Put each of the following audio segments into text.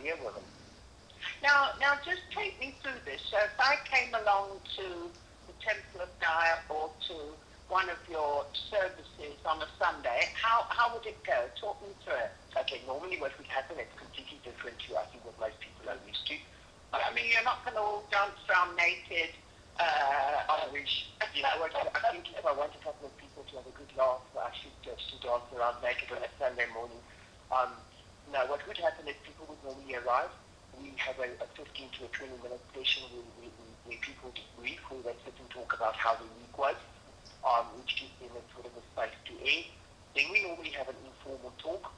be a woman. Now, just take me through this. So if I came along to the Temple of Gaia or to one of your services on a Sunday, how would it go? Talk me through it. Okay, normally what would happen, it's completely different to, I think, what most people are used to. I mean, you're not going to all dance around naked. I wish. You know what, I think if I want a couple of people to have a good laugh, I should dance around naked on a Sunday morning. No, what would happen is people would normally arrive. We have a 15 to a 20-minute session where people debrief, where they sit and talk about how the week was, which gives them a sort of a space to air. Then we normally have an informal talk.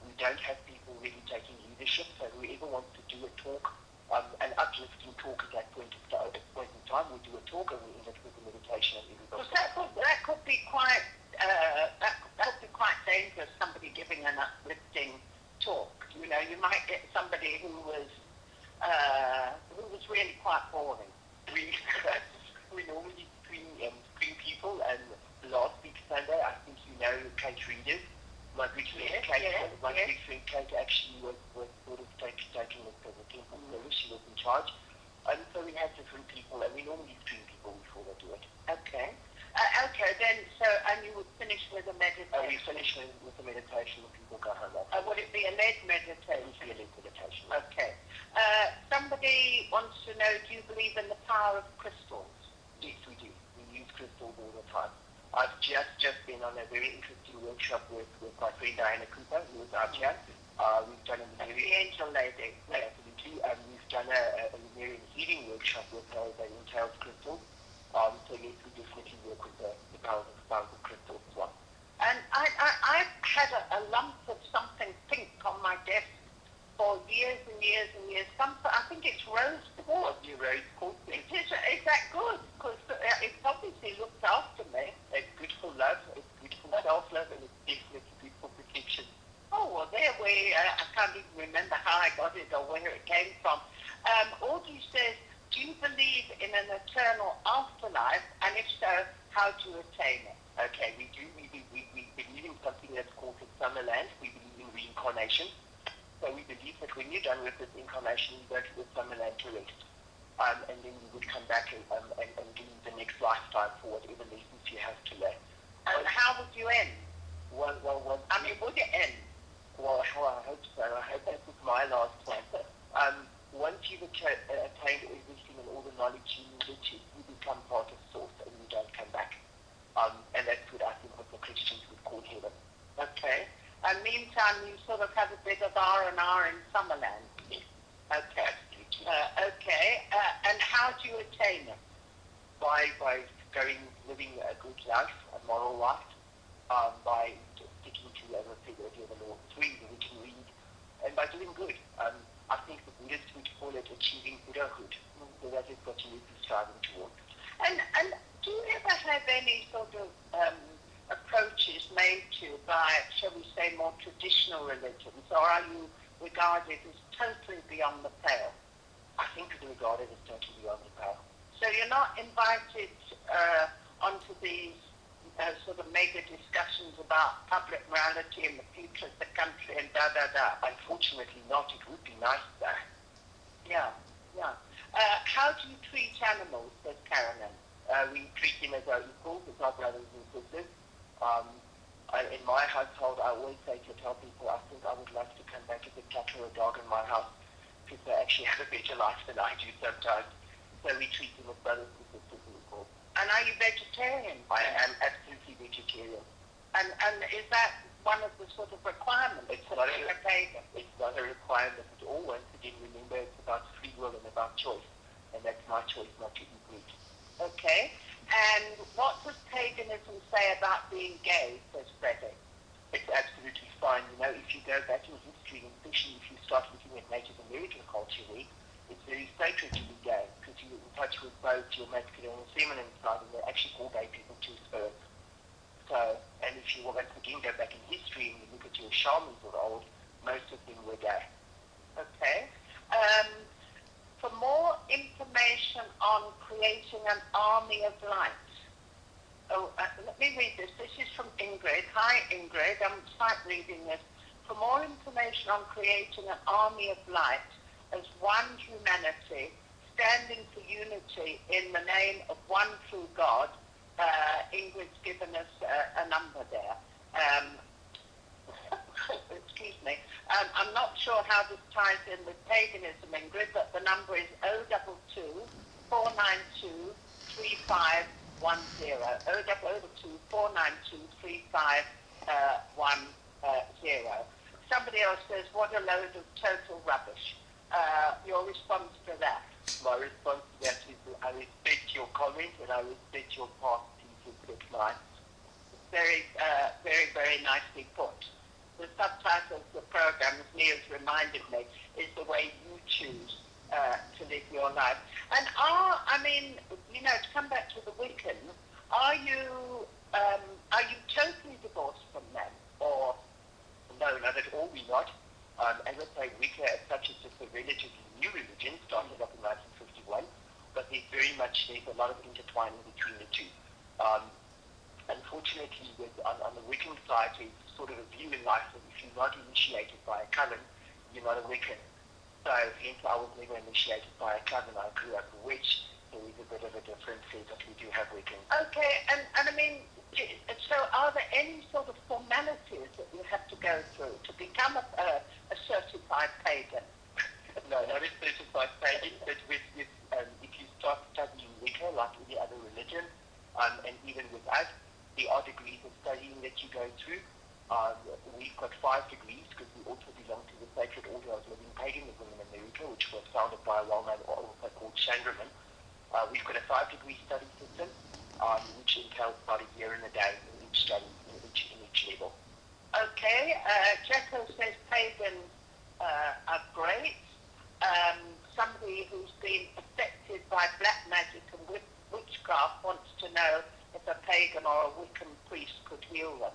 We don't have people really taking leadership, so whoever wants to do a talk, an uplifting talk at that point in time, we do a talk and we end it with a meditation and everybody. Because that could be quite dangerous. Somebody giving an uplifting talk. You know, you might get somebody who was really quite boring. We normally screen people, and last week Sunday, I think you know Kate Reader. My good friend Kate actually was sort of taking the temple service. She was in charge. And so we have different people, and we normally screen people before they do it. Okay. Then, and you would finish with a meditation? We finish with a meditation and people go home. Would it be a led meditation? It would be a led meditation. Okay. Somebody wants to know, do you believe in the power of crystals? Yes, we do. We use crystals all the time. I've just been on a very interesting workshop with my friend Diana Cooper, who was out here. We've done the angel lady. Absolutely. We've done a Lemurian healing workshop with her that entails crystals. So yes, we definitely work with the power of crystals as well. And I've had a lump of something pink on my desk for years and years and years. I think it's rose quartz. Rose quartz. Is that good? Because it obviously looks after me. It's good for love, it's good for self-love, and it's definitely good for protection. Oh, well, I can't even remember how I got it or where it came from. Audrey says, do you believe in an eternal afterlife? And if so, how do you attain it? Okay, we do. We believe in something that's called the Summerland. We believe in reincarnation. So we believe that when you're done with this incarnation, you go to the Summerland to rest. And then you would come back and do the next lifetime for whatever lessons you have to learn. And how would you end? Well, would it end? Well, I hope so. I hope that was my last one. Once you've attained everything and all the knowledge you needed to, you become part of Source and you don't come back. And that's what I think what the Christians would call heaven. Okay. And meantime, you sort of have a bit of R&R in Summerland. Yes. Okay. Okay. And how do you attain it? By living a good life, a moral life, by sticking to, as I said earlier, the law of three, that we can read, and by doing good. I think the Buddhists would call it achieving Buddhahood. So that is what you would be striving towards. And do you ever have any sort of approaches made to by, shall we say, more traditional religions, or are you regarded as totally beyond the pale? I think it's regarded as totally beyond the pale. So you're not invited onto these sort of mega discussions about public morality and the future of the country and da-da-da? Unfortunately not. It would be nice though. Yeah. How do you treat animals, says Carolyn? We treat them as our equals, as our brothers and sisters. In my household, I always say to tell people, I think I would love to come back as a cat or a dog in my house because they actually have a better life than I do sometimes. So we treat them as brothers and sisters and equals. And are you vegetarian? I am absolutely vegetarian. And is that one of the sort of requirements? It's not a requirement at all. Once again, remember, it's about free will and about choice. And that's my choice not to eat meat. Okay. And what does paganism say about being gay, says Frederick? It's absolutely fine. You know, if you go back in history, and especially if you start looking at Native American culture there, it's very sacred to be gay because you're in touch with both your masculine and feminine side, and they actually call gay people two spirits. So, and if you once again go back in history and you look at your shamans of old, most of them were gay. Okay. For more information on creating an army of light. Let me read this. This is from Ingrid. Hi, Ingrid. I'm sight reading this. for more information on creating an army of light as one humanity, standing for unity in the name of one true God. Ingrid's given us a number there. Excuse me. I'm not sure how this ties in with paganism, Ingrid, but the number is 022 492 3510. 022 492 3510. Somebody else says, what a load of total rubbish. Your response to that? My response to that is that I respect your comment and I respect your past pieces. Good night. Very, very nicely put. The subtitle of the program, as Neil's reminded me, is the way you choose to live your life. And to come back to the Wiccans, are you totally divorced from them, or? No, not at all. We're not. As I say, Wicca as such is just a relatively new religion, started up in 1951, but there's a lot of intertwining between the two. Unfortunately, on the Wiccan side, there's sort of a view in life that if you're not initiated by a coven, you're not a Wiccan. So hence I was never initiated by a coven. I grew up a witch. There is a bit of a difference here, but we do have Wiccans. Okay, and so are there any sort of formalities that you have to go through to become a certified pagan? No, not a certified pagan, but if you start studying Wicca, like any other religion, and even with us, there are degrees of studying that you go through. We've got 5 degrees because we also belong to the Sacred Order of Living Paganism in America, which was founded by a well-known author called Chandraman. We've got a 5-degree study system, which entails about a year and a day in each study, in each level. Okay, Jacko says pagans are great. Somebody who's been affected by black magic and witchcraft wants to know if a pagan or a Wiccan priest could heal them.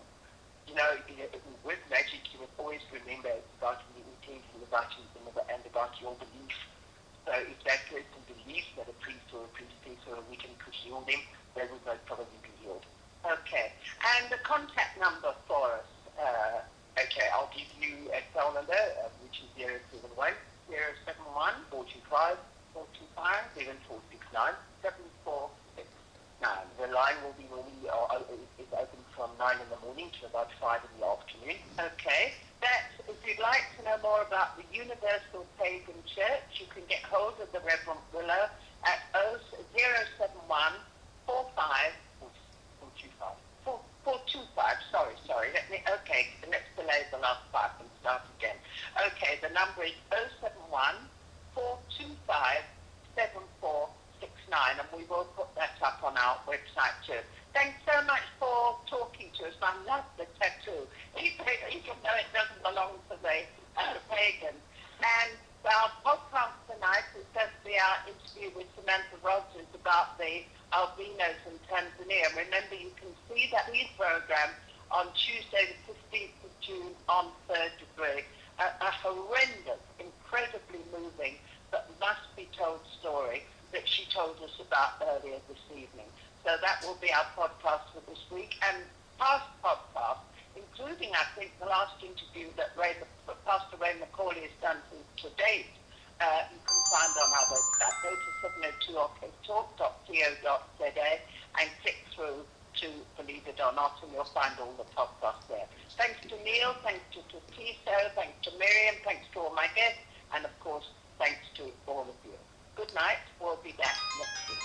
With magic, you must always remember it's about the intention, about you, and about your belief. So if that person believes that a priest or a priestess or a Wiccan could heal them, they would most probably be healed. Okay. And the contact number for us? Okay, I'll give you a cell number, which is 071 071 425 7469. The line will be normally is open from 9 in the morning to about 5 in the afternoon. Okay. If you'd like to know more about the Universal Pagan Church, you can get hold of the Reverend Willow at 071 425. Sorry. Let's delay the last part and start again. Okay, the number is 071 425 7469, and we will put that up on our website too. Thanks so much for talking to us. I love the tattoo, even though it doesn't belong to the pagan. And our podcast tonight is going to be our interview with Samantha Rogers about the albinos in Tanzania. Remember, you can see that program on Tuesday the 15th of June on Third Degree. A horrendous, incredibly moving, but must be told story that she told us about earlier this evening. So that will be our podcast for this week, and past podcasts, including, I think, the last interview that Pastor Ray McCauley has done to date, you can find on our website. Go to 702oktalk.co.za and click through to Believe It or Not, and you'll find all the podcasts there. Thanks to Neil, thanks to Tatiso, thanks to Miriam, thanks to all my guests, and of course, thanks to all of you. Good night. We'll be back next week.